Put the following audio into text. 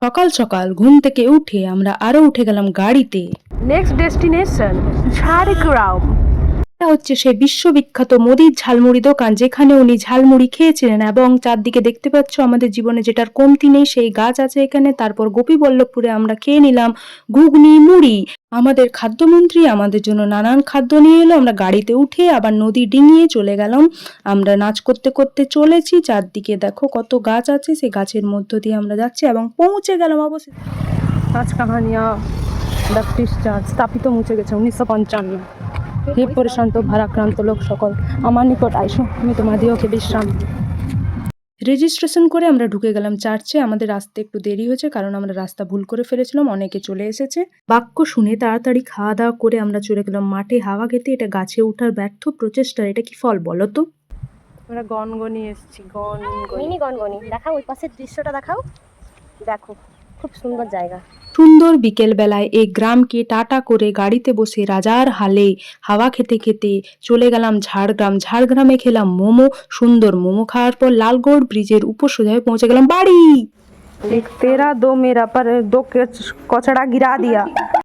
সকাল সকাল ঘুম থেকে উঠে আমরা আরো উঠে গেলাম গাড়িতে। Next destination Jhargram. এটা হচ্ছে সে বিশ্ববিখ্যাত মোদির ঝালমুড়ি দোকান, যেখানে উনি ঝালমুড়ি খেয়েছিলেন, এবং চারদিকে দেখতে পাচ্ছ আমাদের জীবনে যেটার কমতি নেই সেই গাছ আছে এখানে। তারপর গোপীবল্লভপুরে আমরা খেয়ে নিলাম ঘুগনি মুড়ি। আমাদের খাদ্যমন্ত্রী আমাদের জন্য নানান খাদ্য নিয়ে এলো। আমরা গাড়িতে উঠে আবার নদী ডিঙিয়ে চলে গেলাম। আমরা নাচ করতে করতে চলেছি, চারদিকে দেখো কত গাছ আছে, সেই গাছের মধ্য দিয়ে আমরা যাচ্ছি এবং পৌঁছে গেলাম অবশেষে। আজ কাহানিয়া ব্যাপটিস্ট চার্চ স্থাপিত মুছে গেছে 1955। হে পরিশান্ত ভারাক্রান্ত লোক সকল আমার নিকট আইসো, আমি তোমাদিওকে বিশ্রাম। রেজিস্ট্রেশন করে আমরা ঢুকে গেলাম চার্চে। আমাদের আসতে একটু দেরি হয়েছে কারণ আমরা রাস্তা ভুল করে ফেলেছিলাম, অনেকে চলে এসেছে। বাক্য শুনে তাড়াতাড়ি খাওয়া দাওয়া করে আমরা চলে গেলাম মাঠে হাওয়া খেতে। এটা গাছে ওঠার ব্যর্থ প্রচেষ্টার এটা কি ফল বলো তো? আমরা গনগনি এসেছি, গনগনি। মিনি গনগনি দেখাও, ওই পাশের দৃশ্যটা দেখাও, দেখো খুব সুন্দর জায়গা। সুন্দর বিকেল বেলায় এই গ্রামকে টাটা করে গাড়িতে বসে রাজার হালে হাওয়া খেতে খেতে চলে গেলাম ঝাড়গ্রাম। ঝাড়গ্রামে খেলাম মোমো। সুন্দর মোমো খাওয়ার পর লালগড় ব্রিজের উপর সোজা হয়ে পৌঁছে গেলাম বাড়ি। एक तेरा दो मेरा पर दो कचड़ा गिरा दिया।